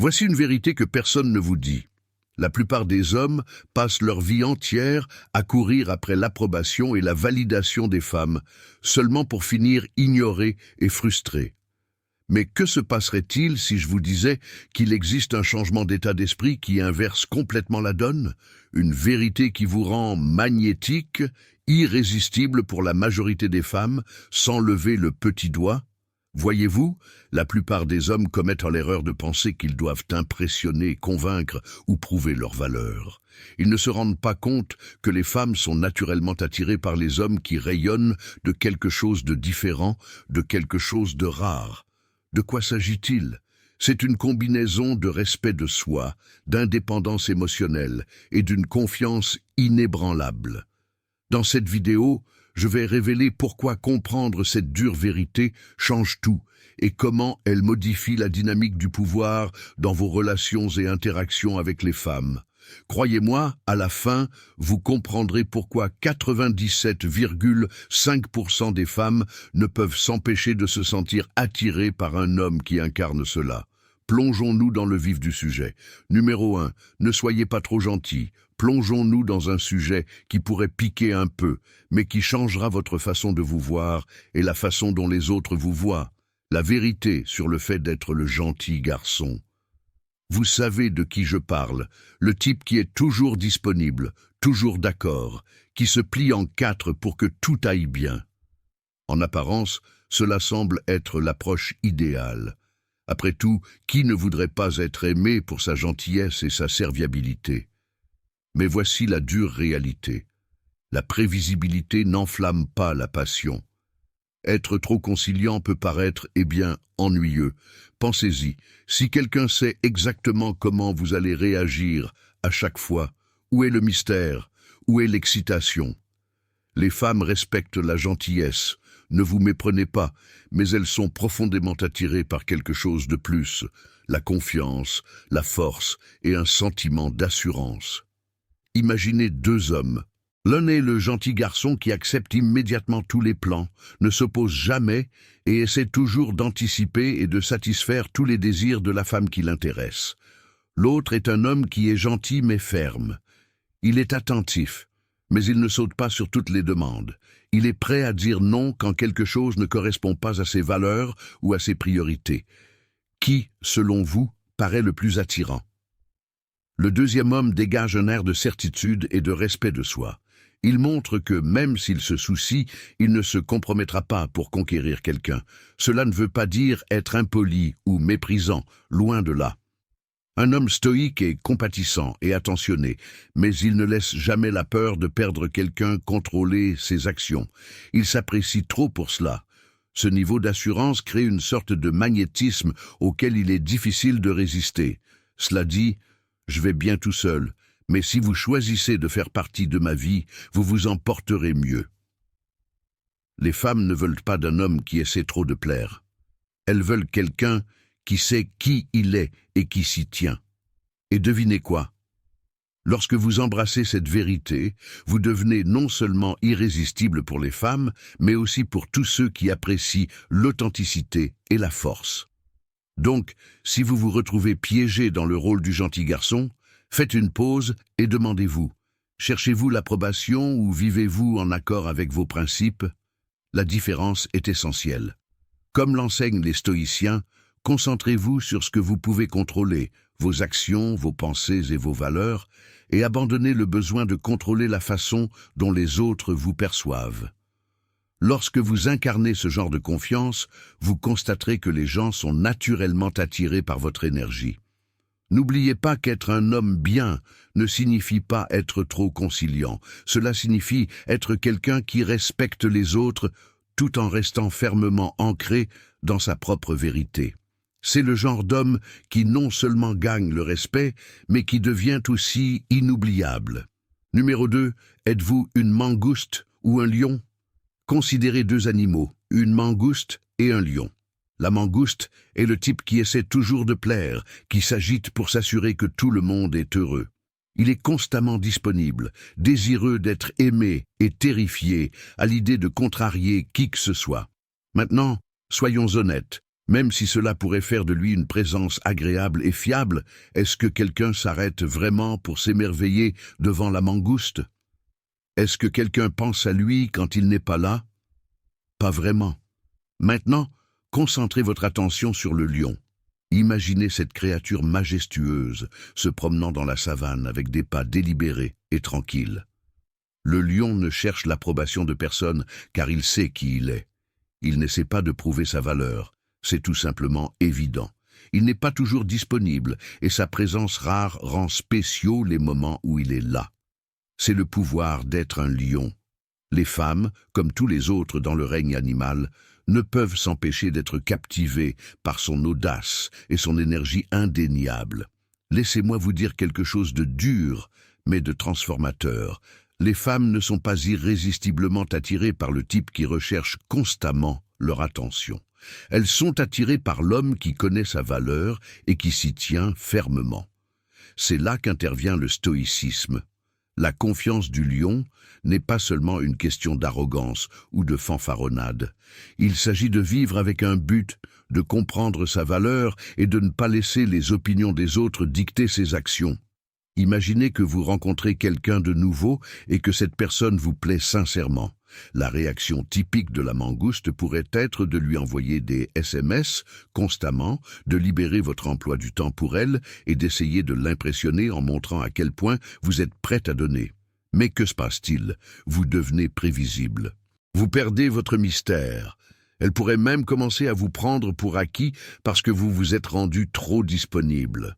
Voici une vérité que personne ne vous dit. La plupart des hommes passent leur vie entière à courir après l'approbation et la validation des femmes, seulement pour finir ignorés et frustrés. Mais que se passerait-il si je vous disais qu'il existe un changement d'état d'esprit qui inverse complètement la donne, une vérité qui vous rend magnétique, irrésistible pour la majorité des femmes, sans lever le petit doigt? Voyez-vous, la plupart des hommes commettent l'erreur de penser qu'ils doivent impressionner, convaincre ou prouver leur valeur. Ils ne se rendent pas compte que les femmes sont naturellement attirées par les hommes qui rayonnent de quelque chose de différent, de quelque chose de rare. De quoi s'agit-il? C'est une combinaison de respect de soi, d'indépendance émotionnelle et d'une confiance inébranlable. Dans cette vidéo, je vais révéler pourquoi comprendre cette dure vérité change tout et comment elle modifie la dynamique du pouvoir dans vos relations et interactions avec les femmes. Croyez-moi, à la fin, vous comprendrez pourquoi 97,5% des femmes ne peuvent s'empêcher de se sentir attirées par un homme qui incarne cela. Plongeons-nous dans le vif du sujet. Numéro 1. Ne soyez pas trop gentil. Plongeons-nous dans un sujet qui pourrait piquer un peu, mais qui changera votre façon de vous voir et la façon dont les autres vous voient. La vérité sur le fait d'être le gentil garçon. Vous savez de qui je parle, le type qui est toujours disponible, toujours d'accord, qui se plie en quatre pour que tout aille bien. En apparence, cela semble être l'approche idéale. Après tout, qui ne voudrait pas être aimé pour sa gentillesse et sa serviabilité? Mais voici la dure réalité. La prévisibilité n'enflamme pas la passion. Être trop conciliant peut paraître, ennuyeux. Pensez-y, si quelqu'un sait exactement comment vous allez réagir à chaque fois, où est le mystère? Où est l'excitation? Les femmes respectent la gentillesse. Ne vous méprenez pas, mais elles sont profondément attirées par quelque chose de plus, la confiance, la force et un sentiment d'assurance. Imaginez deux hommes. L'un est le gentil garçon qui accepte immédiatement tous les plans, ne s'oppose jamais et essaie toujours d'anticiper et de satisfaire tous les désirs de la femme qui l'intéresse. L'autre est un homme qui est gentil mais ferme. Il est attentif, mais il ne saute pas sur toutes les demandes. Il est prêt à dire non quand quelque chose ne correspond pas à ses valeurs ou à ses priorités. Qui, selon vous, paraît le plus attirant? Le deuxième homme dégage un air de certitude et de respect de soi. Il montre que, même s'il se soucie, il ne se compromettra pas pour conquérir quelqu'un. Cela ne veut pas dire être impoli ou méprisant, loin de là. Un homme stoïque est compatissant et attentionné, mais il ne laisse jamais la peur de perdre quelqu'un contrôler ses actions. Il s'apprécie trop pour cela. Ce niveau d'assurance crée une sorte de magnétisme auquel il est difficile de résister. Cela dit, je vais bien tout seul, mais si vous choisissez de faire partie de ma vie, vous vous en porterez mieux. Les femmes ne veulent pas d'un homme qui essaie trop de plaire. Elles veulent quelqu'un qui sait qui il est et qui s'y tient. Et devinez quoi? Lorsque vous embrassez cette vérité, vous devenez non seulement irrésistible pour les femmes, mais aussi pour tous ceux qui apprécient l'authenticité et la force. Donc, si vous vous retrouvez piégé dans le rôle du gentil garçon, faites une pause et demandez-vous, cherchez-vous l'approbation ou vivez-vous en accord avec vos principes? La différence est essentielle. Comme l'enseignent les stoïciens, concentrez-vous sur ce que vous pouvez contrôler, vos actions, vos pensées et vos valeurs, et abandonnez le besoin de contrôler la façon dont les autres vous perçoivent. Lorsque vous incarnez ce genre de confiance, vous constaterez que les gens sont naturellement attirés par votre énergie. N'oubliez pas qu'être un homme bien ne signifie pas être trop conciliant. Cela signifie être quelqu'un qui respecte les autres tout en restant fermement ancré dans sa propre vérité. C'est le genre d'homme qui non seulement gagne le respect, mais qui devient aussi inoubliable. Numéro 2, êtes-vous une mangouste ou un lion? Considérez deux animaux, une mangouste et un lion. La mangouste est le type qui essaie toujours de plaire, qui s'agite pour s'assurer que tout le monde est heureux. Il est constamment disponible, désireux d'être aimé et terrifié à l'idée de contrarier qui que ce soit. Maintenant, soyons honnêtes, Même si cela pourrait faire de lui une présence agréable et fiable, est-ce que quelqu'un s'arrête vraiment pour s'émerveiller devant la mangouste? Est-ce que quelqu'un pense à lui quand il n'est pas là? Pas vraiment. Maintenant, concentrez votre attention sur le lion. Imaginez cette créature majestueuse se promenant dans la savane avec des pas délibérés et tranquilles. Le lion ne cherche l'approbation de personne car il sait qui il est. Il n'essaie pas de prouver sa valeur, c'est tout simplement évident. Il n'est pas toujours disponible et sa présence rare rend spéciaux les moments où il est là. C'est le pouvoir d'être un lion. Les femmes, comme tous les autres dans le règne animal, ne peuvent s'empêcher d'être captivées par son audace et son énergie indéniable. Laissez-moi vous dire quelque chose de dur, mais de transformateur. Les femmes ne sont pas irrésistiblement attirées par le type qui recherche constamment leur attention. Elles sont attirées par l'homme qui connaît sa valeur et qui s'y tient fermement. C'est là qu'intervient le stoïcisme. La confiance du lion n'est pas seulement une question d'arrogance ou de fanfaronnade. Il s'agit de vivre avec un but, de comprendre sa valeur et de ne pas laisser les opinions des autres dicter ses actions. Imaginez que vous rencontrez quelqu'un de nouveau et que cette personne vous plaît sincèrement. La réaction typique de la mangouste pourrait être de lui envoyer des SMS constamment, de libérer votre emploi du temps pour elle et d'essayer de l'impressionner en montrant à quel point vous êtes prête à donner. Mais que se passe-t-il? Vous devenez prévisible. Vous perdez votre mystère. Elle pourrait même commencer à vous prendre pour acquis parce que vous vous êtes rendu trop disponible.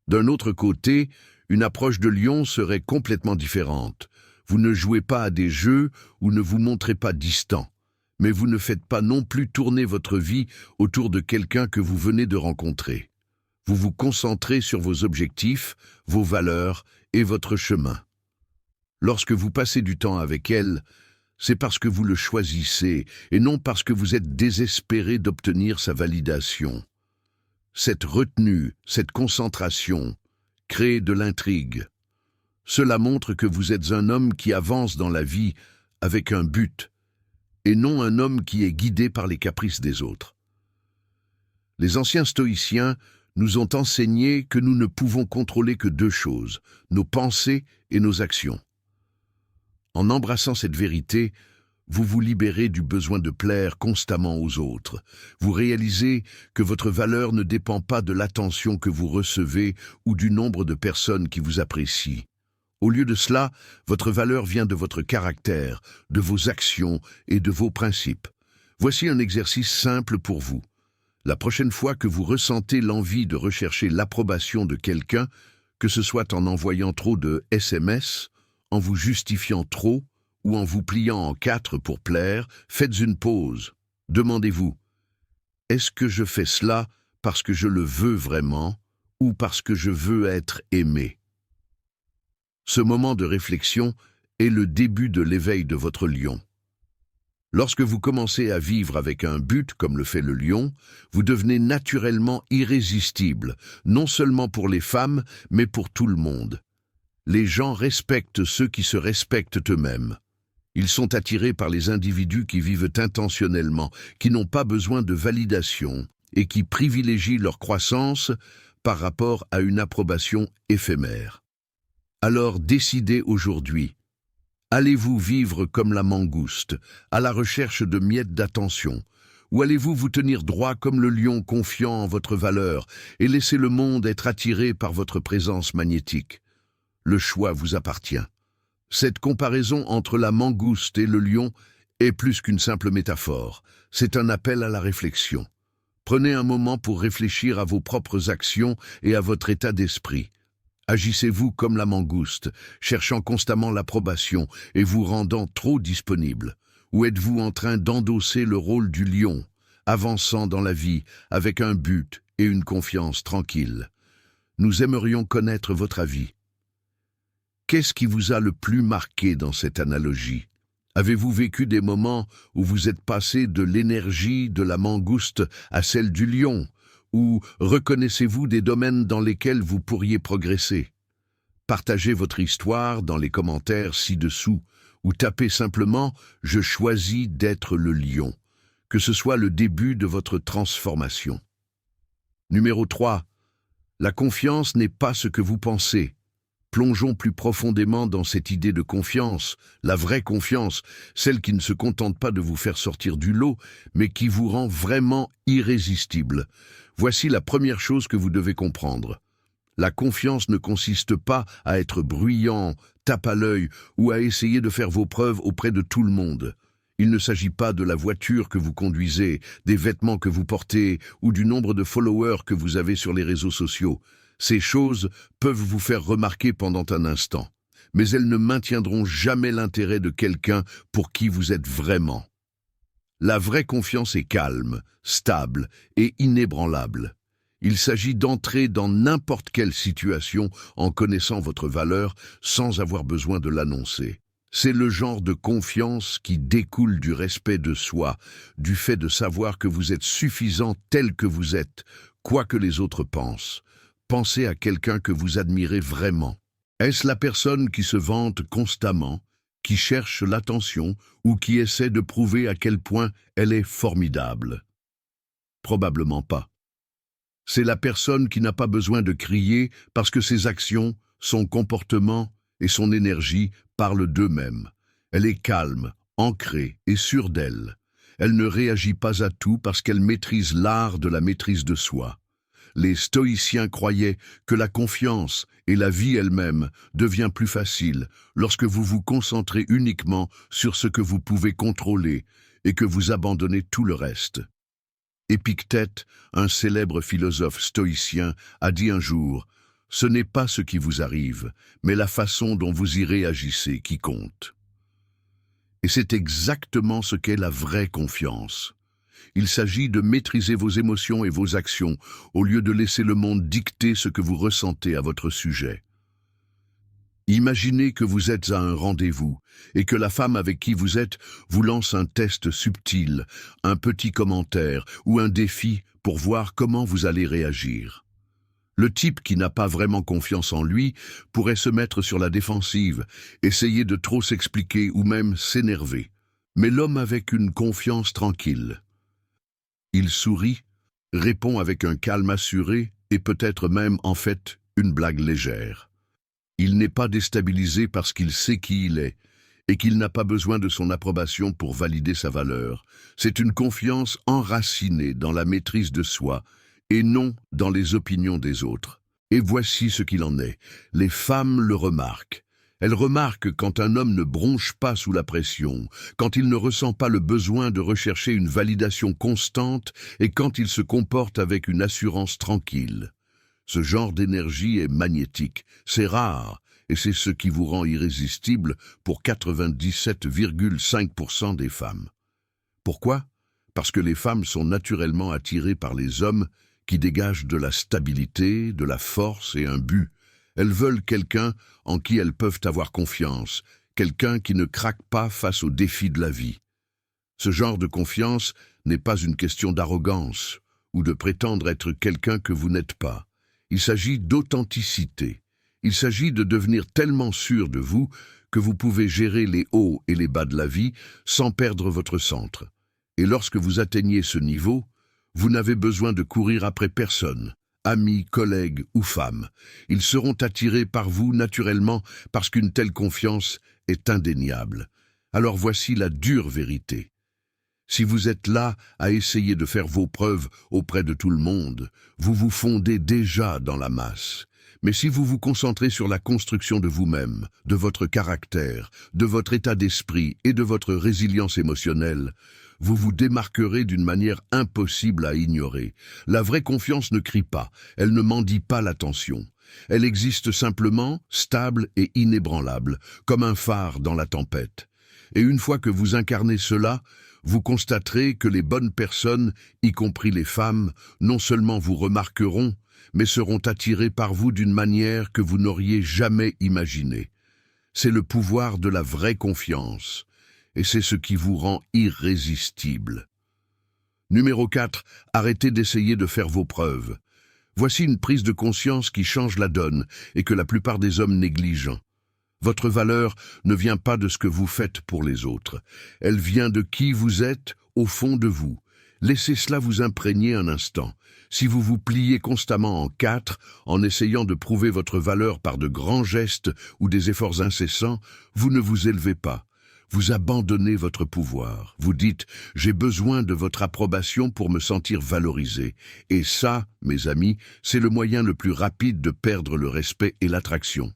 D'un autre côté, une approche de lion serait complètement différente. Vous ne jouez pas à des jeux ou ne vous montrez pas distant. Mais vous ne faites pas non plus tourner votre vie autour de quelqu'un que vous venez de rencontrer. Vous vous concentrez sur vos objectifs, vos valeurs et votre chemin. Lorsque vous passez du temps avec elle, c'est parce que vous le choisissez et non parce que vous êtes désespéré d'obtenir sa validation. Cette retenue, cette concentration, crée de l'intrigue. Cela montre que vous êtes un homme qui avance dans la vie avec un but, et non un homme qui est guidé par les caprices des autres. Les anciens stoïciens nous ont enseigné que nous ne pouvons contrôler que deux choses, nos pensées et nos actions. En embrassant cette vérité, vous vous libérez du besoin de plaire constamment aux autres. Vous réalisez que votre valeur ne dépend pas de l'attention que vous recevez ou du nombre de personnes qui vous apprécient. Au lieu de cela, votre valeur vient de votre caractère, de vos actions et de vos principes. Voici un exercice simple pour vous. La prochaine fois que vous ressentez l'envie de rechercher l'approbation de quelqu'un, que ce soit en envoyant trop de SMS, en vous justifiant trop ou en vous pliant en quatre pour plaire, faites une pause. Demandez-vous, est-ce que je fais cela parce que je le veux vraiment ou parce que je veux être aimé? Ce moment de réflexion est le début de l'éveil de votre lion. Lorsque vous commencez à vivre avec un but, comme le fait le lion, vous devenez naturellement irrésistible, non seulement pour les femmes, mais pour tout le monde. Les gens respectent ceux qui se respectent eux-mêmes. Ils sont attirés par les individus qui vivent intentionnellement, qui n'ont pas besoin de validation et qui privilégient leur croissance par rapport à une approbation éphémère. Alors décidez aujourd'hui. Allez-vous vivre comme la mangouste, à la recherche de miettes d'attention, ou allez-vous vous tenir droit comme le lion confiant en votre valeur et laisser le monde être attiré par votre présence magnétique? Le choix vous appartient. Cette comparaison entre la mangouste et le lion est plus qu'une simple métaphore. C'est un appel à la réflexion. Prenez un moment pour réfléchir à vos propres actions et à votre état d'esprit. Agissez-vous comme la mangouste, cherchant constamment l'approbation et vous rendant trop disponible? Ou êtes-vous en train d'endosser le rôle du lion, avançant dans la vie avec un but et une confiance tranquille? Nous aimerions connaître votre avis. Qu'est-ce qui vous a le plus marqué dans cette analogie? Avez-vous vécu des moments où vous êtes passé de l'énergie de la mangouste à celle du lion? Ou reconnaissez-vous des domaines dans lesquels vous pourriez progresser? Partagez votre histoire dans les commentaires ci-dessous ou tapez simplement « Je choisis d'être le lion ». que ce soit le début de votre transformation. Numéro 3. La confiance n'est pas ce que vous pensez. Plongeons plus profondément dans cette idée de confiance, la vraie confiance, celle qui ne se contente pas de vous faire sortir du lot, mais qui vous rend vraiment irrésistible. Voici la première chose que vous devez comprendre. La confiance ne consiste pas à être bruyant, tape à l'œil ou à essayer de faire vos preuves auprès de tout le monde. Il ne s'agit pas de la voiture que vous conduisez, des vêtements que vous portez ou du nombre de followers que vous avez sur les réseaux sociaux. Ces choses peuvent vous faire remarquer pendant un instant, mais elles ne maintiendront jamais l'intérêt de quelqu'un pour qui vous êtes vraiment. La vraie confiance est calme, stable et inébranlable. Il s'agit d'entrer dans n'importe quelle situation en connaissant votre valeur sans avoir besoin de l'annoncer. C'est le genre de confiance qui découle du respect de soi, du fait de savoir que vous êtes suffisant tel que vous êtes, quoi que les autres pensent. Pensez à quelqu'un que vous admirez vraiment. Est-ce la personne qui se vante constamment, qui cherche l'attention ou qui essaie de prouver à quel point elle est formidable? Probablement pas. C'est la personne qui n'a pas besoin de crier parce que ses actions, son comportement et son énergie parlent d'eux-mêmes. Elle est calme, ancrée et sûre d'elle. Elle ne réagit pas à tout parce qu'elle maîtrise l'art de la maîtrise de soi. Les stoïciens croyaient que la confiance et la vie elle-même devient plus facile lorsque vous vous concentrez uniquement sur ce que vous pouvez contrôler et que vous abandonnez tout le reste. Épictète, un célèbre philosophe stoïcien, a dit un jour « Ce n'est pas ce qui vous arrive, mais la façon dont vous y réagissez qui compte. » Et c'est exactement ce qu'est la vraie confiance. Il s'agit de maîtriser vos émotions et vos actions, au lieu de laisser le monde dicter ce que vous ressentez à votre sujet. Imaginez que vous êtes à un rendez-vous et que la femme avec qui vous êtes vous lance un test subtil, un petit commentaire ou un défi pour voir comment vous allez réagir. Le type qui n'a pas vraiment confiance en lui pourrait se mettre sur la défensive, essayer de trop s'expliquer ou même s'énerver. Mais l'homme avec une confiance tranquille. Il sourit, répond avec un calme assuré et peut-être même en fait une blague légère. Il n'est pas déstabilisé parce qu'il sait qui il est et qu'il n'a pas besoin de son approbation pour valider sa valeur. C'est une confiance enracinée dans la maîtrise de soi et non dans les opinions des autres. Et voici ce qu'il en est. Les femmes le remarquent. Elles remarquent quand un homme ne bronche pas sous la pression, quand il ne ressent pas le besoin de rechercher une validation constante et quand il se comporte avec une assurance tranquille. Ce genre d'énergie est magnétique, c'est rare, et c'est ce qui vous rend irrésistible pour 97,5% des femmes. Pourquoi? Parce que les femmes sont naturellement attirées par les hommes qui dégagent de la stabilité, de la force et un but. Elles veulent quelqu'un en qui elles peuvent avoir confiance, quelqu'un qui ne craque pas face aux défis de la vie. Ce genre de confiance n'est pas une question d'arrogance ou de prétendre être quelqu'un que vous n'êtes pas. Il s'agit d'authenticité. Il s'agit de devenir tellement sûr de vous que vous pouvez gérer les hauts et les bas de la vie sans perdre votre centre. Et lorsque vous atteignez ce niveau, vous n'avez besoin de courir après personne, amis, collègues ou femmes. Ils seront attirés par vous naturellement parce qu'une telle confiance est indéniable. Alors voici la dure vérité. Si vous êtes là à essayer de faire vos preuves auprès de tout le monde, vous vous fondez déjà dans la masse. Mais si vous vous concentrez sur la construction de vous-même, de votre caractère, de votre état d'esprit et de votre résilience émotionnelle, vous vous démarquerez d'une manière impossible à ignorer. La vraie confiance ne crie pas, elle ne mendie pas l'attention. Elle existe simplement, stable et inébranlable, comme un phare dans la tempête. Et une fois que vous incarnez cela, vous constaterez que les bonnes personnes, y compris les femmes, non seulement vous remarqueront, mais seront attirées par vous d'une manière que vous n'auriez jamais imaginée. C'est le pouvoir de la vraie confiance, et c'est ce qui vous rend irrésistible. Numéro 4, arrêtez d'essayer de faire vos preuves. Voici une prise de conscience qui change la donne et que la plupart des hommes négligent. Votre valeur ne vient pas de ce que vous faites pour les autres. Elle vient de qui vous êtes au fond de vous. Laissez cela vous imprégner un instant. Si vous vous pliez constamment en quatre, en essayant de prouver votre valeur par de grands gestes ou des efforts incessants, vous ne vous élevez pas. Vous abandonnez votre pouvoir. Vous dites « j'ai besoin de votre approbation pour me sentir valorisé ». Et ça, mes amis, c'est le moyen le plus rapide de perdre le respect et l'attraction.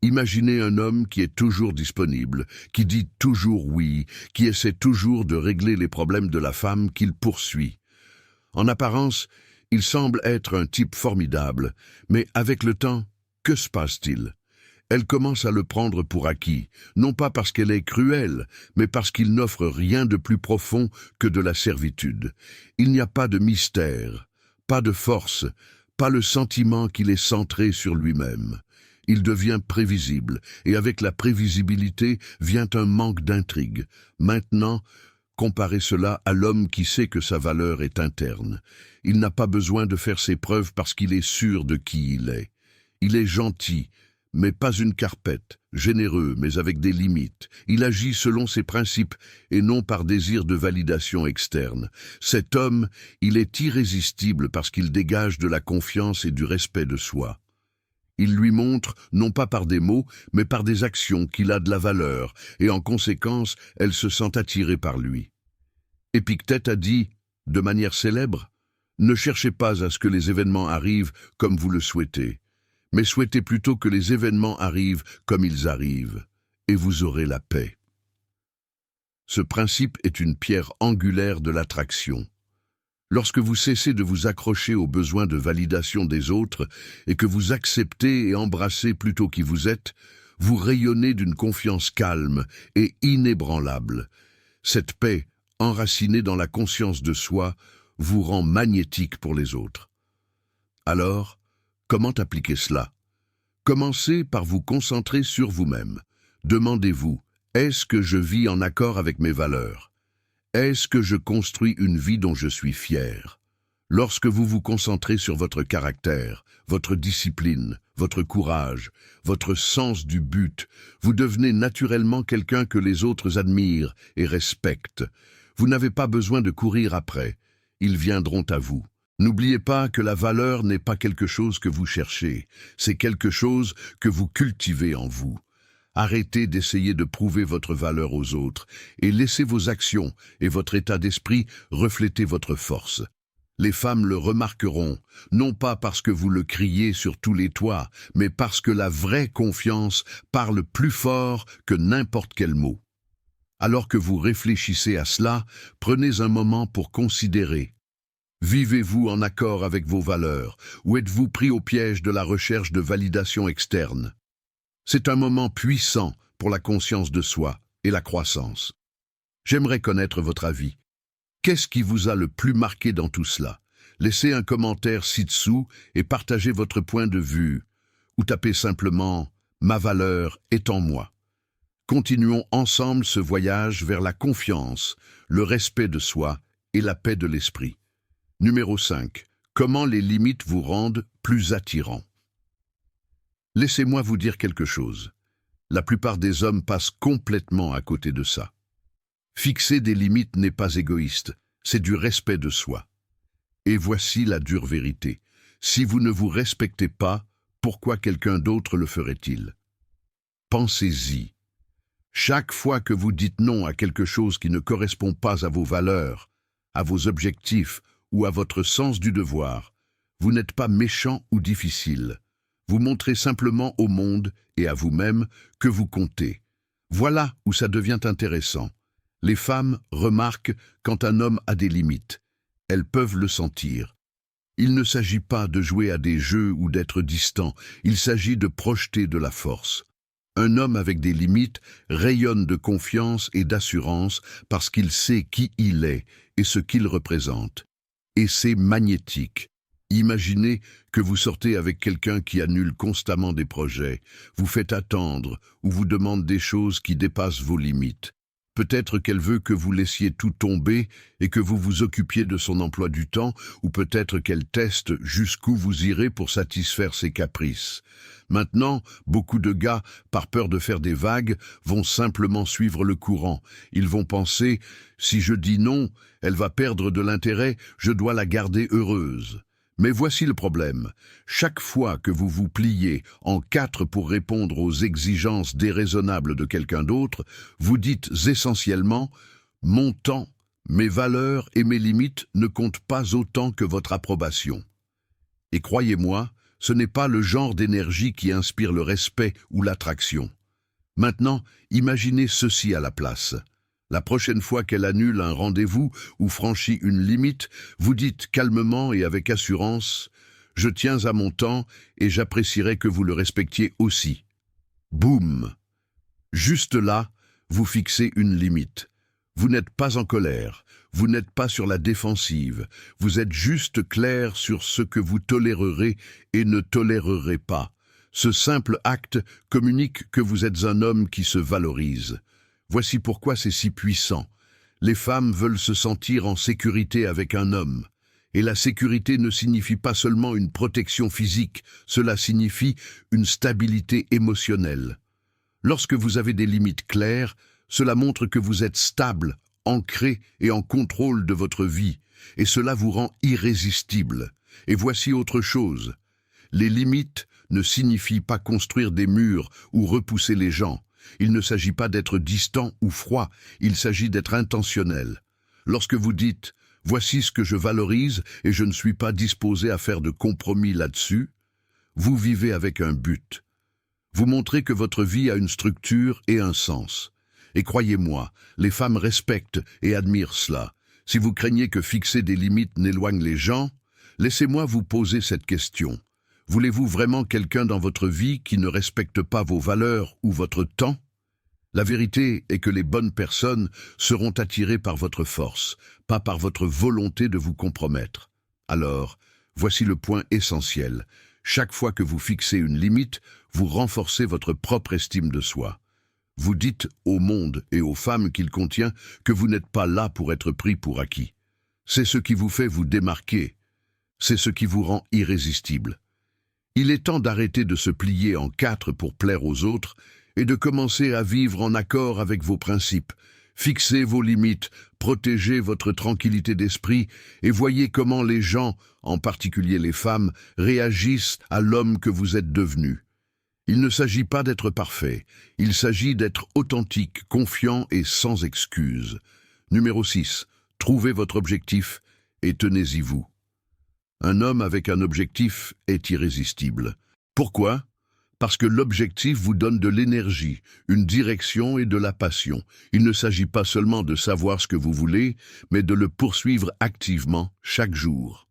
Imaginez un homme qui est toujours disponible, qui dit toujours oui, qui essaie toujours de régler les problèmes de la femme qu'il poursuit. En apparence, il semble être un type formidable, mais avec le temps, que se passe-t-il? Elle commence à le prendre pour acquis, non pas parce qu'elle est cruelle, mais parce qu'il n'offre rien de plus profond que de la servitude. Il n'y a pas de mystère, pas de force, pas le sentiment qu'il est centré sur lui-même. Il devient prévisible, et avec la prévisibilité vient un manque d'intrigue. Maintenant, comparez cela à l'homme qui sait que sa valeur est interne. Il n'a pas besoin de faire ses preuves parce qu'il est sûr de qui il est. Il est gentil, mais pas une carpette, généreux, mais avec des limites. Il agit selon ses principes et non par désir de validation externe. Cet homme, il est irrésistible parce qu'il dégage de la confiance et du respect de soi. Il lui montre, non pas par des mots, mais par des actions qu'il a de la valeur, et en conséquence, elle se sent attirée par lui. Épictète a dit, de manière célèbre, « Ne cherchez pas à ce que les événements arrivent comme vous le souhaitez, mais souhaitez plutôt que les événements arrivent comme ils arrivent, et vous aurez la paix. » Ce principe est une pierre angulaire de l'attraction. Lorsque vous cessez de vous accrocher aux besoins de validation des autres et que vous acceptez et embrassez plutôt qui vous êtes, vous rayonnez d'une confiance calme et inébranlable. Cette paix, enracinée dans la conscience de soi, vous rend magnétique pour les autres. Alors, comment appliquer cela? Commencez par vous concentrer sur vous-même. Demandez-vous, est-ce que je vis en accord avec mes valeurs? Est-ce que je construis une vie dont je suis fier? Lorsque vous vous concentrez sur votre caractère, votre discipline, votre courage, votre sens du but, vous devenez naturellement quelqu'un que les autres admirent et respectent. Vous n'avez pas besoin de courir après, ils viendront à vous. N'oubliez pas que la valeur n'est pas quelque chose que vous cherchez, c'est quelque chose que vous cultivez en vous. Arrêtez d'essayer de prouver votre valeur aux autres et laissez vos actions et votre état d'esprit refléter votre force. Les femmes le remarqueront, non pas parce que vous le criez sur tous les toits, mais parce que la vraie confiance parle plus fort que n'importe quel mot. Alors que vous réfléchissez à cela, prenez un moment pour considérer. Vivez-vous en accord avec vos valeurs ou êtes-vous pris au piège de la recherche de validation externe? C'est un moment puissant pour la conscience de soi et la croissance. J'aimerais connaître votre avis. Qu'est-ce qui vous a le plus marqué dans tout cela? Laissez un commentaire ci-dessous et partagez votre point de vue, ou tapez simplement « Ma valeur est en moi ». Continuons ensemble ce voyage vers la confiance, le respect de soi et la paix de l'esprit. Numéro 5. Comment les limites vous rendent plus attirants? Laissez-moi vous dire quelque chose. La plupart des hommes passent complètement à côté de ça. Fixer des limites n'est pas égoïste, c'est du respect de soi. Et voici la dure vérité. Si vous ne vous respectez pas, pourquoi quelqu'un d'autre le ferait-il? Pensez-y. Chaque fois que vous dites non à quelque chose qui ne correspond pas à vos valeurs, à vos objectifs ou à votre sens du devoir, vous n'êtes pas méchant ou difficile. Vous montrez simplement au monde et à vous-même que vous comptez. Voilà où ça devient intéressant. Les femmes remarquent quand un homme a des limites. Elles peuvent le sentir. Il ne s'agit pas de jouer à des jeux ou d'être distant, il s'agit de projeter de la force. Un homme avec des limites rayonne de confiance et d'assurance parce qu'il sait qui il est et ce qu'il représente. Et c'est magnétique. Imaginez que vous sortez avec quelqu'un qui annule constamment des projets, vous fait attendre ou vous demande des choses qui dépassent vos limites. Peut-être qu'elle veut que vous laissiez tout tomber et que vous vous occupiez de son emploi du temps, ou peut-être qu'elle teste jusqu'où vous irez pour satisfaire ses caprices. Maintenant, beaucoup de gars, par peur de faire des vagues, vont simplement suivre le courant. Ils vont penser « si je dis non, elle va perdre de l'intérêt, je dois la garder heureuse ». Mais voici le problème. Chaque fois que vous vous pliez en quatre pour répondre aux exigences déraisonnables de quelqu'un d'autre, vous dites essentiellement « mon temps, mes valeurs et mes limites ne comptent pas autant que votre approbation ». Et croyez-moi, ce n'est pas le genre d'énergie qui inspire le respect ou l'attraction. Maintenant, imaginez ceci à la place. La prochaine fois qu'elle annule un rendez-vous ou franchit une limite, vous dites calmement et avec assurance « Je tiens à mon temps et j'apprécierais que vous le respectiez aussi ». Boum! Juste là, vous fixez une limite. Vous n'êtes pas en colère, vous n'êtes pas sur la défensive, vous êtes juste clair sur ce que vous tolérerez et ne tolérerez pas. Ce simple acte communique que vous êtes un homme qui se valorise. Voici pourquoi c'est si puissant. Les femmes veulent se sentir en sécurité avec un homme. Et la sécurité ne signifie pas seulement une protection physique, cela signifie une stabilité émotionnelle. Lorsque vous avez des limites claires, cela montre que vous êtes stable, ancré et en contrôle de votre vie, et cela vous rend irrésistible. Et voici autre chose. Les limites ne signifient pas construire des murs ou repousser les gens. Il ne s'agit pas d'être distant ou froid, il s'agit d'être intentionnel. Lorsque vous dites « voici ce que je valorise et je ne suis pas disposé à faire de compromis là-dessus », vous vivez avec un but. Vous montrez que votre vie a une structure et un sens. Et croyez-moi, les femmes respectent et admirent cela. Si vous craignez que fixer des limites n'éloigne les gens, laissez-moi vous poser cette question. Voulez-vous vraiment quelqu'un dans votre vie qui ne respecte pas vos valeurs ou votre temps? La vérité est que les bonnes personnes seront attirées par votre force, pas par votre volonté de vous compromettre. Alors, voici le point essentiel. Chaque fois que vous fixez une limite, vous renforcez votre propre estime de soi. Vous dites au monde et aux femmes qu'il contient que vous n'êtes pas là pour être pris pour acquis. C'est ce qui vous fait vous démarquer. C'est ce qui vous rend irrésistible. Il est temps d'arrêter de se plier en quatre pour plaire aux autres et de commencer à vivre en accord avec vos principes. Fixez vos limites, protégez votre tranquillité d'esprit et voyez comment les gens, en particulier les femmes, réagissent à l'homme que vous êtes devenu. Il ne s'agit pas d'être parfait, il s'agit d'être authentique, confiant et sans excuse. Numéro 6. Trouvez votre objectif et tenez-y vous. Un homme avec un objectif est irrésistible. Pourquoi? Parce que l'objectif vous donne de l'énergie, une direction et de la passion. Il ne s'agit pas seulement de savoir ce que vous voulez, mais de le poursuivre activement chaque jour.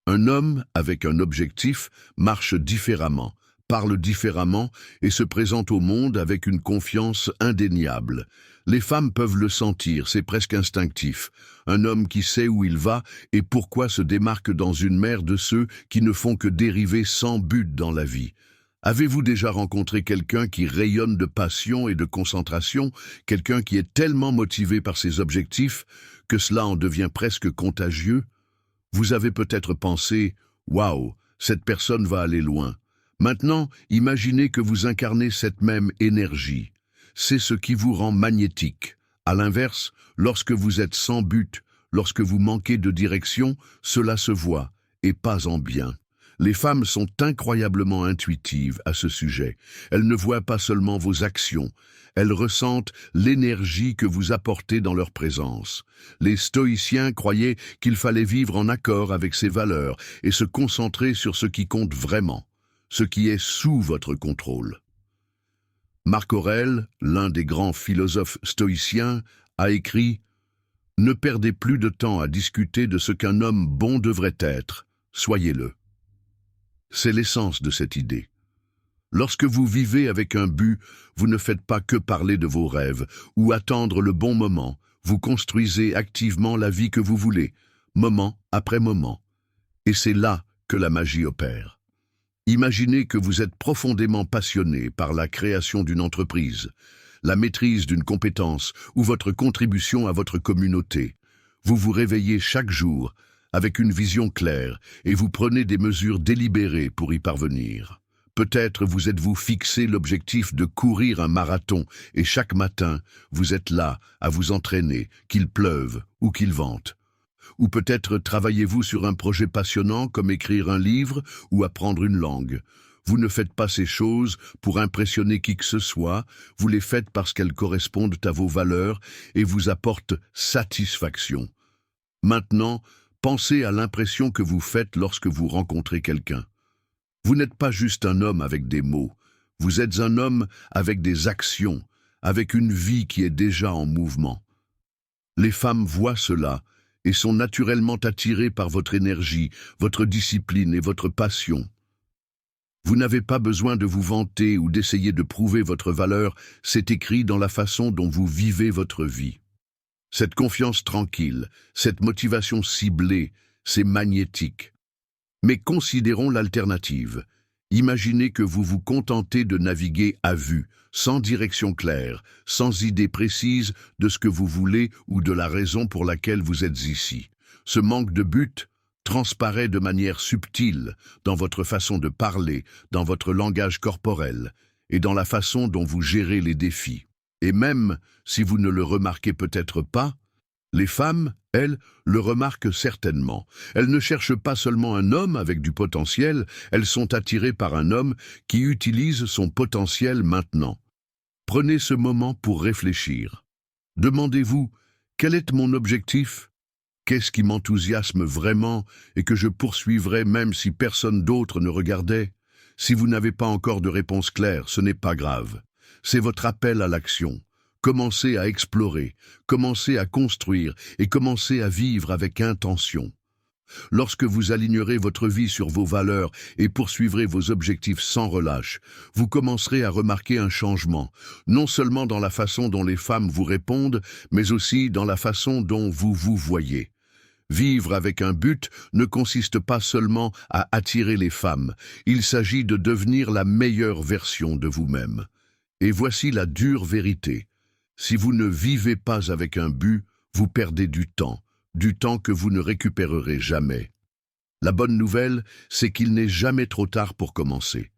Un homme avec un objectif marche différemment, parle différemment et se présente au monde avec une confiance indéniable. Les femmes peuvent le sentir, c'est presque instinctif. Un homme qui sait où il va et pourquoi se démarque dans une mer de ceux qui ne font que dériver sans but dans la vie. Avez-vous déjà rencontré quelqu'un qui rayonne de passion et de concentration, quelqu'un qui est tellement motivé par ses objectifs que cela en devient presque contagieux? Vous avez peut-être pensé « Waouh, cette personne va aller loin ». Maintenant, imaginez que vous incarnez cette même énergie. C'est ce qui vous rend magnétique. À l'inverse, lorsque vous êtes sans but, lorsque vous manquez de direction, cela se voit, et pas en bien. Les femmes sont incroyablement intuitives à ce sujet. Elles ne voient pas seulement vos actions, elles ressentent l'énergie que vous apportez dans leur présence. Les stoïciens croyaient qu'il fallait vivre en accord avec ses valeurs et se concentrer sur ce qui compte vraiment, ce qui est sous votre contrôle. Marc Aurèle, l'un des grands philosophes stoïciens, a écrit « Ne perdez plus de temps à discuter de ce qu'un homme bon devrait être, soyez-le ». C'est l'essence de cette idée. Lorsque vous vivez avec un but, vous ne faites pas que parler de vos rêves ou attendre le bon moment, vous construisez activement la vie que vous voulez, moment après moment. Et c'est là que la magie opère. Imaginez que vous êtes profondément passionné par la création d'une entreprise. la maîtrise d'une compétence ou votre contribution à votre communauté. Vous vous réveillez chaque jour avec une vision claire et vous prenez des mesures délibérées pour y parvenir. Peut-être vous êtes-vous fixé l'objectif de courir un marathon et chaque matin, vous êtes là à vous entraîner, qu'il pleuve ou qu'il vente. Ou peut-être travaillez-vous sur un projet passionnant comme écrire un livre ou apprendre une langue. Vous ne faites pas ces choses pour impressionner qui que ce soit, vous les faites parce qu'elles correspondent à vos valeurs et vous apportent satisfaction. Maintenant, pensez à l'impression que vous faites lorsque vous rencontrez quelqu'un. Vous n'êtes pas juste un homme avec des mots, vous êtes un homme avec des actions, avec une vie qui est déjà en mouvement. Les femmes voient cela et sont naturellement attirées par votre énergie, votre discipline et votre passion. Vous n'avez pas besoin de vous vanter ou d'essayer de prouver votre valeur, c'est écrit dans la façon dont vous vivez votre vie. Cette confiance tranquille, cette motivation ciblée, c'est magnétique. Mais considérons l'alternative. Imaginez que vous vous contentez de naviguer à vue, sans direction claire, sans idée précise de ce que vous voulez ou de la raison pour laquelle vous êtes ici. Ce manque de but transparaît de manière subtile dans votre façon de parler, dans votre langage corporel et dans la façon dont vous gérez les défis. Et même si vous ne le remarquez peut-être pas, les femmes, elles, le remarquent certainement. Elles ne cherchent pas seulement un homme avec du potentiel, elles sont attirées par un homme qui utilise son potentiel maintenant. Prenez ce moment pour réfléchir. Demandez-vous, quel est mon objectif ? Qu'est-ce qui m'enthousiasme vraiment et que je poursuivrai même si personne d'autre ne regardait ? Si vous n'avez pas encore de réponse claire, ce n'est pas grave. C'est votre appel à l'action. Commencez à explorer, commencez à construire et commencez à vivre avec intention. Lorsque vous alignerez votre vie sur vos valeurs et poursuivrez vos objectifs sans relâche, vous commencerez à remarquer un changement, non seulement dans la façon dont les femmes vous répondent, mais aussi dans la façon dont vous vous voyez. Vivre avec un but ne consiste pas seulement à attirer les femmes, il s'agit de devenir la meilleure version de vous-même. Et voici la dure vérité. Si vous ne vivez pas avec un but, vous perdez du temps que vous ne récupérerez jamais. La bonne nouvelle, c'est qu'il n'est jamais trop tard pour commencer.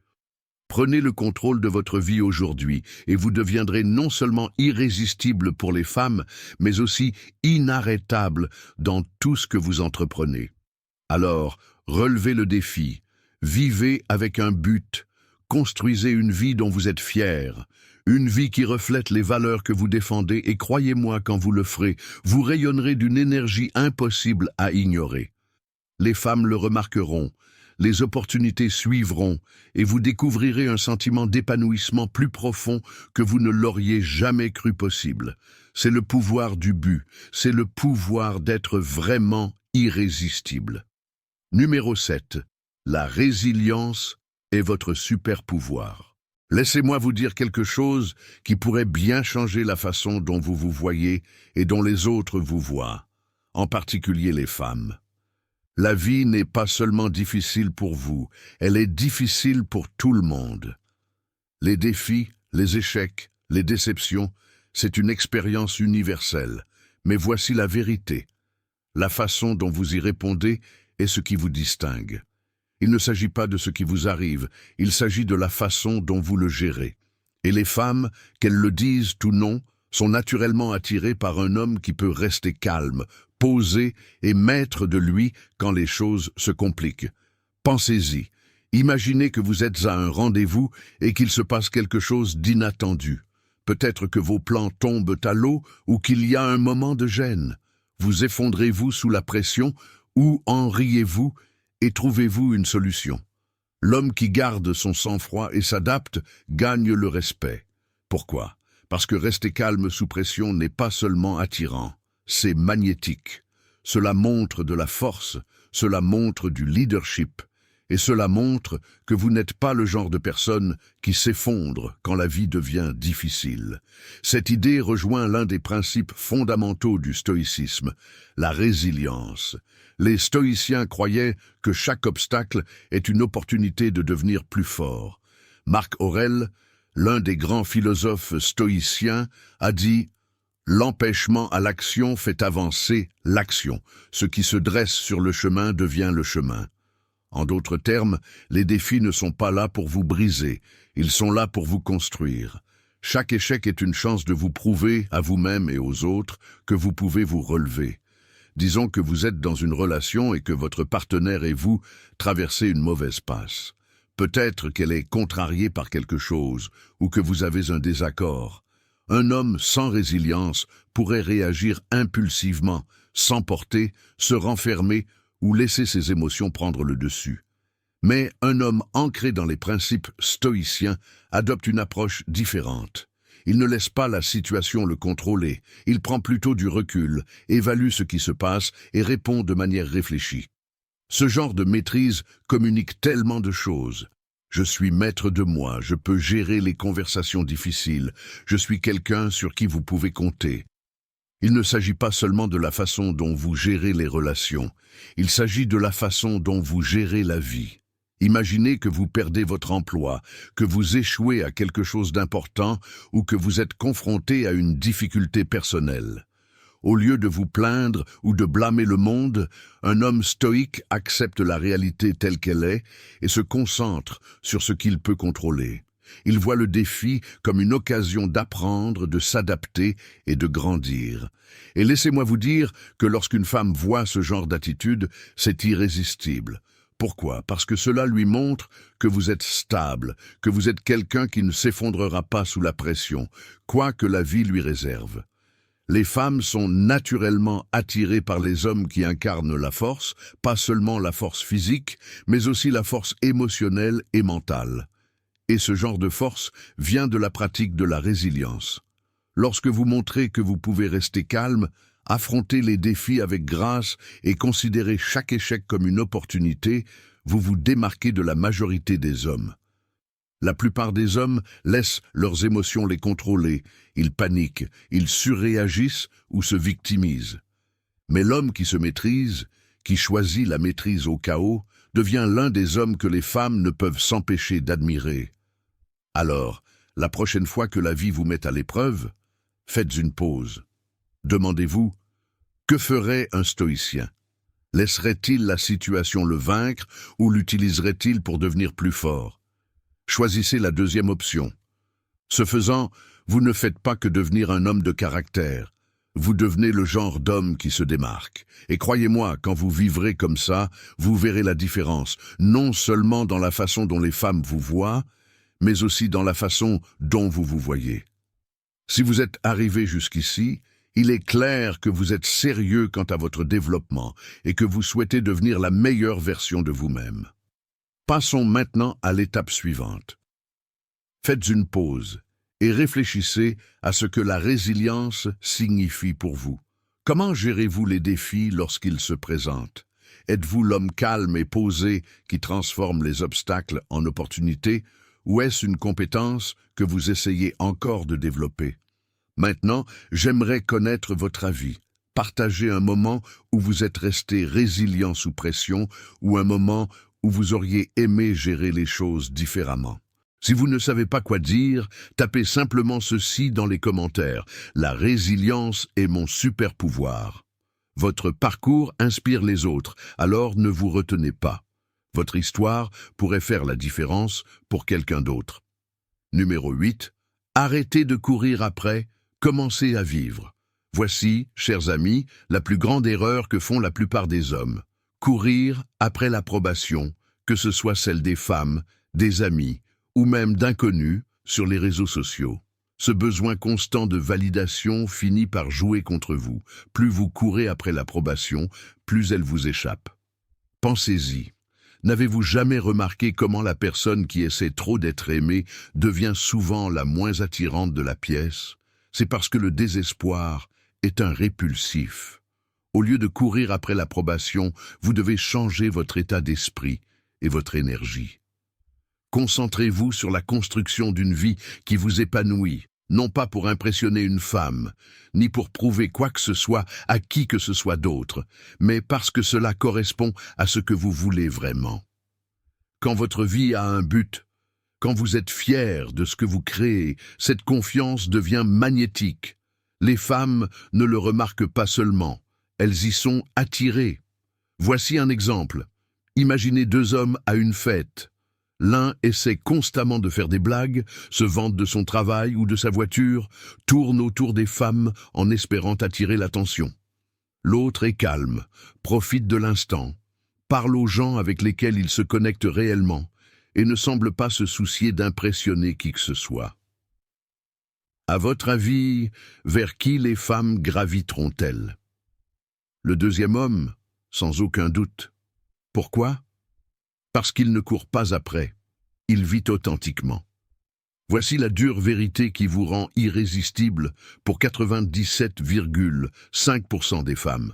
Prenez le contrôle de votre vie aujourd'hui et vous deviendrez non seulement irrésistible pour les femmes, mais aussi inarrêtable dans tout ce que vous entreprenez. Alors, relevez le défi, vivez avec un but, construisez une vie dont vous êtes fier, une vie qui reflète les valeurs que vous défendez et croyez-moi, quand vous le ferez, vous rayonnerez d'une énergie impossible à ignorer. Les femmes le remarqueront, les opportunités suivront et vous découvrirez un sentiment d'épanouissement plus profond que vous ne l'auriez jamais cru possible. C'est le pouvoir du but, c'est le pouvoir d'être vraiment irrésistible. Numéro 7. La résilience est votre super pouvoir. Laissez-moi vous dire quelque chose qui pourrait bien changer la façon dont vous vous voyez et dont les autres vous voient, en particulier les femmes. La vie n'est pas seulement difficile pour vous, elle est difficile pour tout le monde. Les défis, les échecs, les déceptions, c'est une expérience universelle. Mais voici la vérité. La façon dont vous y répondez est ce qui vous distingue. Il ne s'agit pas de ce qui vous arrive, il s'agit de la façon dont vous le gérez. Et les femmes, qu'elles le disent ou non, sont naturellement attirées par un homme qui peut rester calme, posé et maître de lui quand les choses se compliquent. Pensez-y, imaginez que vous êtes à un rendez-vous et qu'il se passe quelque chose d'inattendu. Peut-être que vos plans tombent à l'eau ou qu'il y a un moment de gêne. Vous effondrez-vous sous la pression ou en riez-vous et trouvez-vous une solution. L'homme qui garde son sang-froid et s'adapte gagne le respect. Pourquoi ? Parce que rester calme sous pression n'est pas seulement attirant, c'est magnétique. Cela montre de la force, cela montre du leadership, et cela montre que vous n'êtes pas le genre de personne qui s'effondre quand la vie devient difficile. Cette idée rejoint l'un des principes fondamentaux du stoïcisme, la résilience. Les stoïciens croyaient que chaque obstacle est une opportunité de devenir plus fort. Marc Aurèle, L'un des grands philosophes stoïciens a dit « L'empêchement à l'action fait avancer l'action. Ce qui se dresse sur le chemin devient le chemin. » En d'autres termes, les défis ne sont pas là pour vous briser, ils sont là pour vous construire. Chaque échec est une chance de vous prouver à vous-même et aux autres que vous pouvez vous relever. Disons que vous êtes dans une relation et que votre partenaire et vous traversez une mauvaise passe. Peut-être qu'elle est contrariée par quelque chose ou que vous avez un désaccord. Un homme sans résilience pourrait réagir impulsivement, s'emporter, se renfermer ou laisser ses émotions prendre le dessus. Mais un homme ancré dans les principes stoïciens adopte une approche différente. Il ne laisse pas la situation le contrôler, il prend plutôt du recul, évalue ce qui se passe et répond de manière réfléchie. Ce genre de maîtrise communique tellement de choses. Je suis maître de moi, je peux gérer les conversations difficiles, je suis quelqu'un sur qui vous pouvez compter. Il ne s'agit pas seulement de la façon dont vous gérez les relations, il s'agit de la façon dont vous gérez la vie. Imaginez que vous perdez votre emploi, que vous échouez à quelque chose d'important ou que vous êtes confronté à une difficulté personnelle. Au lieu de vous plaindre ou de blâmer le monde, un homme stoïque accepte la réalité telle qu'elle est et se concentre sur ce qu'il peut contrôler. Il voit le défi comme une occasion d'apprendre, de s'adapter et de grandir. Et laissez-moi vous dire que lorsqu'une femme voit ce genre d'attitude, c'est irrésistible. Pourquoi? Parce que cela lui montre que vous êtes stable, que vous êtes quelqu'un qui ne s'effondrera pas sous la pression, quoi que la vie lui réserve. Les femmes sont naturellement attirées par les hommes qui incarnent la force, pas seulement la force physique, mais aussi la force émotionnelle et mentale. Et ce genre de force vient de la pratique de la résilience. Lorsque vous montrez que vous pouvez rester calme, affronter les défis avec grâce et considérer chaque échec comme une opportunité, vous vous démarquez de la majorité des hommes. La plupart des hommes laissent leurs émotions les contrôler, ils paniquent, ils surréagissent ou se victimisent. Mais l'homme qui se maîtrise, qui choisit la maîtrise au chaos, devient l'un des hommes que les femmes ne peuvent s'empêcher d'admirer. Alors, la prochaine fois que la vie vous met à l'épreuve, faites une pause. Demandez-vous, que ferait un stoïcien? Laisserait-il la situation le vaincre ou l'utiliserait-il pour devenir plus fort? Choisissez la deuxième option. Ce faisant, vous ne faites pas que devenir un homme de caractère. Vous devenez le genre d'homme qui se démarque. Et croyez-moi, quand vous vivrez comme ça, vous verrez la différence, non seulement dans la façon dont les femmes vous voient, mais aussi dans la façon dont vous vous voyez. Si vous êtes arrivé jusqu'ici, il est clair que vous êtes sérieux quant à votre développement et que vous souhaitez devenir la meilleure version de vous-même. Passons maintenant à l'étape suivante. Faites une pause et réfléchissez à ce que la résilience signifie pour vous. Comment gérez-vous les défis lorsqu'ils se présentent? Êtes-vous l'homme calme et posé qui transforme les obstacles en opportunités, ou est-ce une compétence que vous essayez encore de développer? Maintenant, j'aimerais connaître votre avis. Partagez un moment où vous êtes resté résilient sous pression ou un moment où vous auriez aimé gérer les choses différemment. Si vous ne savez pas quoi dire, tapez simplement ceci dans les commentaires. La résilience est mon super pouvoir. Votre parcours inspire les autres, alors ne vous retenez pas. Votre histoire pourrait faire la différence pour quelqu'un d'autre. Numéro 8. Arrêtez de courir après, commencez à vivre. Voici, chers amis, la plus grande erreur que font la plupart des hommes. Courir après l'approbation, que ce soit celle des femmes, des amis ou même d'inconnus sur les réseaux sociaux. Ce besoin constant de validation finit par jouer contre vous. Plus vous courez après l'approbation, plus elle vous échappe. Pensez-y. N'avez-vous jamais remarqué comment la personne qui essaie trop d'être aimée devient souvent la moins attirante de la pièce? C'est parce que le désespoir est un répulsif. Au lieu de courir après l'approbation, vous devez changer votre état d'esprit et votre énergie. Concentrez-vous sur la construction d'une vie qui vous épanouit, non pas pour impressionner une femme, ni pour prouver quoi que ce soit à qui que ce soit d'autre, mais parce que cela correspond à ce que vous voulez vraiment. Quand votre vie a un but, Quand vous êtes fier de ce que vous créez, cette confiance devient magnétique. Les femmes ne le remarquent pas seulement, elles y sont attirées. Voici un exemple. Imaginez deux hommes à une fête. L'un essaie constamment de faire des blagues, se vante de son travail ou de sa voiture, tourne autour des femmes en espérant attirer l'attention. L'autre est calme, profite de l'instant, parle aux gens avec lesquels il se connecte réellement et ne semble pas se soucier d'impressionner qui que ce soit. À votre avis, vers qui les femmes graviteront-elles? Le deuxième homme, sans aucun doute. Pourquoi? Parce qu'il ne court pas après, il vit authentiquement. Voici la dure vérité qui vous rend irrésistible pour 97,5% des femmes.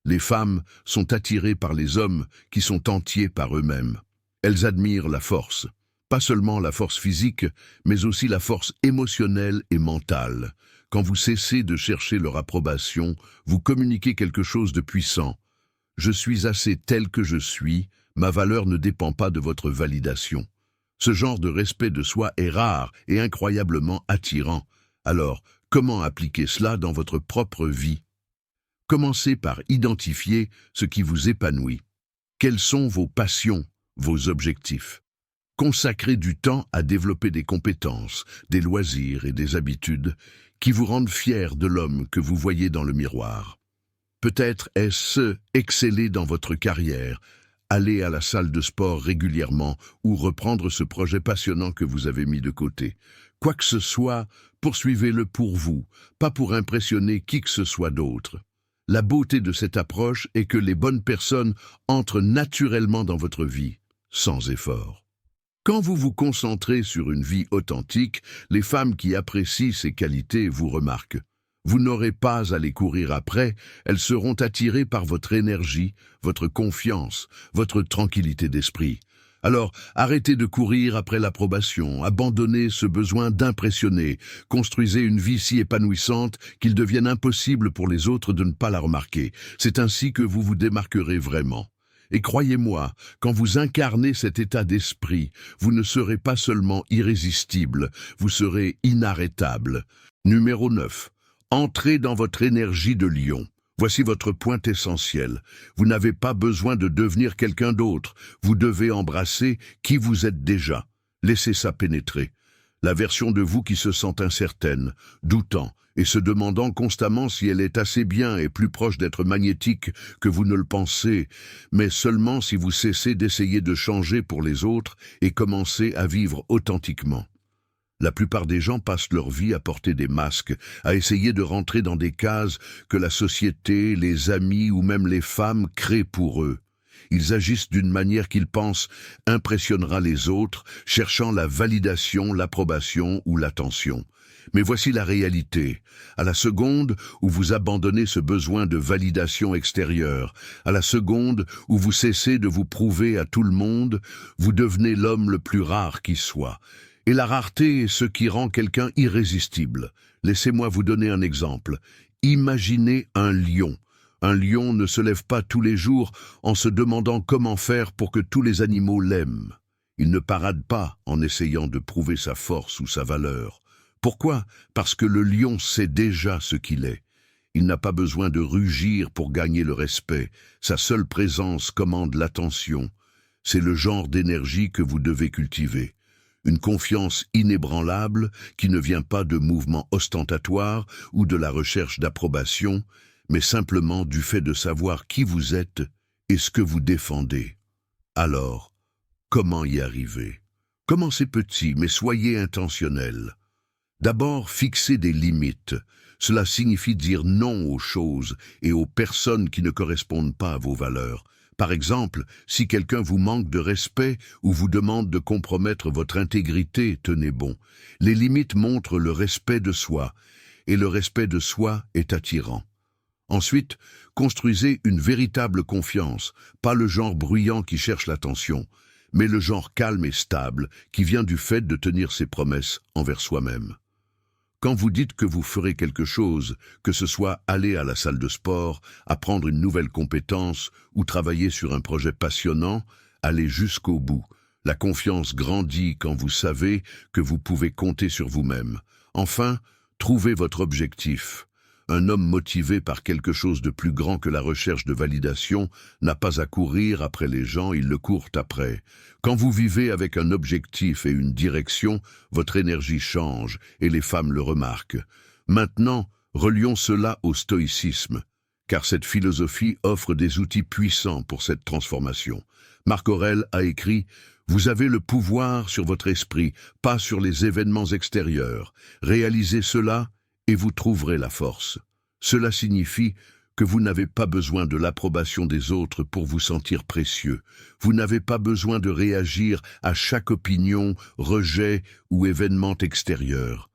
Les femmes sont attirées par les hommes qui sont entiers par eux-mêmes. Elles admirent la force, pas seulement la force physique, mais aussi la force émotionnelle et mentale. Quand vous cessez de chercher leur approbation, vous communiquez quelque chose de puissant. Je suis assez tel que je suis, ma valeur ne dépend pas de votre validation. Ce genre de respect de soi est rare et incroyablement attirant. Alors, comment appliquer cela dans votre propre vie? Commencez par identifier ce qui vous épanouit. Quelles sont vos passions, vos objectifs? Consacrez du temps à développer des compétences, des loisirs et des habitudes qui vous rendent fiers de l'homme que vous voyez dans le miroir. Peut-être est-ce exceller dans votre carrière, aller à la salle de sport régulièrement ou reprendre ce projet passionnant que vous avez mis de côté. Quoi que ce soit, poursuivez-le pour vous, pas pour impressionner qui que ce soit d'autre. La beauté de cette approche est que les bonnes personnes entrent naturellement dans votre vie, sans effort. Quand vous vous concentrez sur une vie authentique, les femmes qui apprécient ces qualités vous remarquent. Vous n'aurez pas à les courir après, elles seront attirées par votre énergie, votre confiance, votre tranquillité d'esprit. Alors, arrêtez de courir après l'approbation, abandonnez ce besoin d'impressionner, construisez une vie si épanouissante qu'il devienne impossible pour les autres de ne pas la remarquer. C'est ainsi que vous vous démarquerez vraiment. Et croyez-moi, quand vous incarnez cet état d'esprit, vous ne serez pas seulement irrésistible, vous serez inarrêtable. Numéro 9. Entrez dans votre énergie de lion. Voici votre point essentiel. Vous n'avez pas besoin de devenir quelqu'un d'autre. Vous devez embrasser qui vous êtes déjà. Laissez ça pénétrer. La version de vous qui se sent incertaine, doutant et se demandant constamment si elle est assez bien et plus proche d'être magnétique que vous ne le pensez, mais seulement si vous cessez d'essayer de changer pour les autres et commencez à vivre authentiquement. La plupart des gens passent leur vie à porter des masques, à essayer de rentrer dans des cases que la société, les amis ou même les femmes créent pour eux. Ils agissent d'une manière qu'ils pensent impressionnera les autres, cherchant la validation, l'approbation ou l'attention. Mais voici la réalité. À la seconde où vous abandonnez ce besoin de validation extérieure, à la seconde où vous cessez de vous prouver à tout le monde, vous devenez l'homme le plus rare qui soit. Et la rareté est ce qui rend quelqu'un irrésistible. Laissez-moi vous donner un exemple. Imaginez un lion. Un lion ne se lève pas tous les jours en se demandant comment faire pour que tous les animaux l'aiment. Il ne parade pas en essayant de prouver sa force ou sa valeur. Pourquoi? Parce que le lion sait déjà ce qu'il est. Il n'a pas besoin de rugir pour gagner le respect. Sa seule présence commande l'attention. C'est le genre d'énergie que vous devez cultiver. Une confiance inébranlable qui ne vient pas de mouvements ostentatoires ou de la recherche d'approbation, mais simplement du fait de savoir qui vous êtes et ce que vous défendez. Alors, comment y arriver? Commencez petit, mais soyez intentionnel. D'abord, fixez des limites. Cela signifie dire non aux choses et aux personnes qui ne correspondent pas à vos valeurs. Par exemple, si quelqu'un vous manque de respect ou vous demande de compromettre votre intégrité, tenez bon. Les limites montrent le respect de soi, et le respect de soi est attirant. Ensuite, construisez une véritable confiance, pas le genre bruyant qui cherche l'attention, mais le genre calme et stable qui vient du fait de tenir ses promesses envers soi-même. Quand vous dites que vous ferez quelque chose, que ce soit aller à la salle de sport, apprendre une nouvelle compétence ou travailler sur un projet passionnant, allez jusqu'au bout. La confiance grandit quand vous savez que vous pouvez compter sur vous-même. Enfin, trouvez votre objectif. Un homme motivé par quelque chose de plus grand que la recherche de validation n'a pas à courir après les gens, ils le courent après. Quand vous vivez avec un objectif et une direction, votre énergie change et les femmes le remarquent. Maintenant, relions cela au stoïcisme, car cette philosophie offre des outils puissants pour cette transformation. Marc Aurèle a écrit « Vous avez le pouvoir sur votre esprit, pas sur les événements extérieurs. Réalisez cela et vous trouverez la force. » Cela signifie que vous n'avez pas besoin de l'approbation des autres pour vous sentir précieux. Vous n'avez pas besoin de réagir à chaque opinion, rejet ou événement extérieur.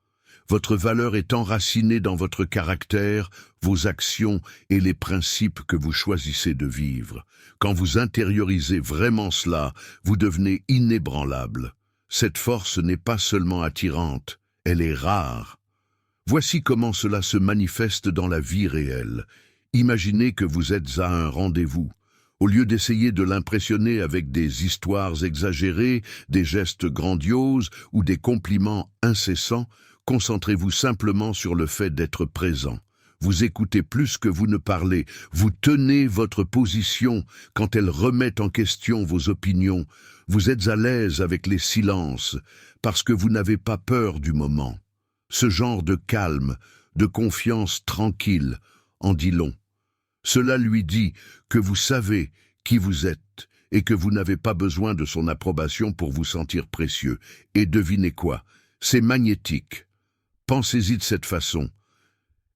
Votre valeur est enracinée dans votre caractère, vos actions et les principes que vous choisissez de vivre. Quand vous intériorisez vraiment cela, vous devenez inébranlable. Cette force n'est pas seulement attirante, elle est rare. Voici comment cela se manifeste dans la vie réelle. Imaginez que vous êtes à un rendez-vous. Au lieu d'essayer de l'impressionner avec des histoires exagérées, des gestes grandioses ou des compliments incessants, concentrez-vous simplement sur le fait d'être présent. Vous écoutez plus que vous ne parlez. Vous tenez votre position quand elle remet en question vos opinions. Vous êtes à l'aise avec les silences parce que vous n'avez pas peur du moment. Ce genre de calme, de confiance tranquille, en dit long. Cela lui dit que vous savez qui vous êtes et que vous n'avez pas besoin de son approbation pour vous sentir précieux. Et devinez quoi? C'est magnétique. Pensez-y de cette façon.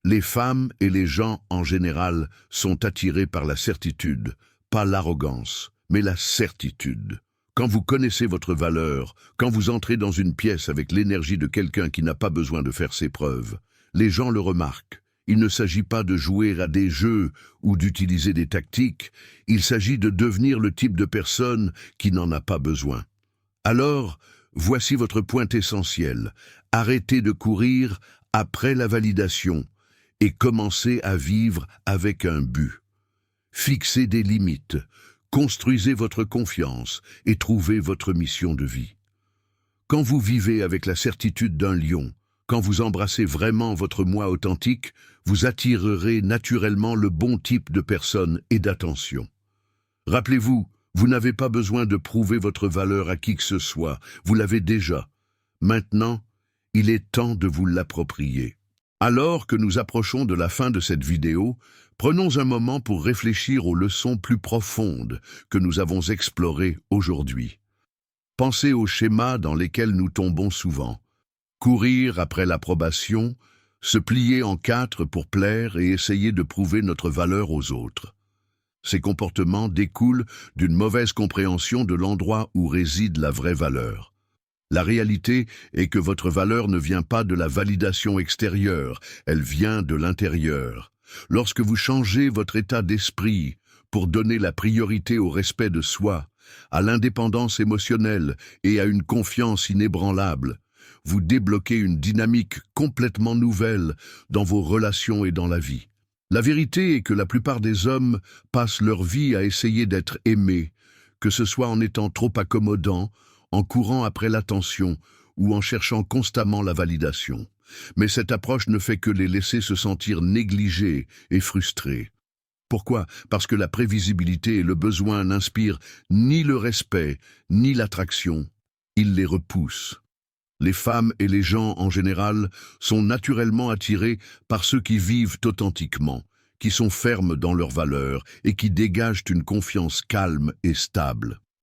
Les femmes et les gens en général sont attirés par la certitude, pas l'arrogance, mais la certitude. Quand vous connaissez votre valeur, quand vous entrez dans une pièce avec l'énergie de quelqu'un qui n'a pas besoin de faire ses preuves, les gens le remarquent. Il ne s'agit pas de jouer à des jeux ou d'utiliser des tactiques, il s'agit de devenir le type de personne qui n'en a pas besoin. Alors, voici votre point essentiel. Arrêtez de courir après la validation et commencez à vivre avec un but. Fixez des limites, construisez votre confiance et trouvez votre mission de vie. Quand vous vivez avec la certitude d'un lion, quand vous embrassez vraiment votre moi authentique, vous attirerez naturellement le bon type de personne et d'attention. Rappelez-vous, vous n'avez pas besoin de prouver votre valeur à qui que ce soit, vous l'avez déjà. Maintenant, il est temps de vous l'approprier. Alors que nous approchons de la fin de cette vidéo, prenons un moment pour réfléchir aux leçons plus profondes que nous avons explorées aujourd'hui. Pensez aux schémas dans lesquels nous tombons souvent. Courir après l'approbation, se plier en quatre pour plaire et essayer de prouver notre valeur aux autres. Ces comportements découlent d'une mauvaise compréhension de l'endroit où réside la vraie valeur. La réalité est que votre valeur ne vient pas de la validation extérieure, elle vient de l'intérieur. Lorsque vous changez votre état d'esprit pour donner la priorité au respect de soi, à l'indépendance émotionnelle et à une confiance inébranlable, vous débloquez une dynamique complètement nouvelle dans vos relations et dans la vie. La vérité est que la plupart des hommes passent leur vie à essayer d'être aimés, que ce soit en étant trop accommodants, en courant après l'attention ou en cherchant constamment la validation. Mais cette approche ne fait que les laisser se sentir négligés et frustrés. Pourquoi? Parce que la prévisibilité et le besoin n'inspirent ni le respect, ni l'attraction. Ils les repoussent. Les femmes et les gens en général sont naturellement attirés par ceux qui vivent authentiquement, qui sont fermes dans leurs valeurs et qui dégagent une confiance calme et stable.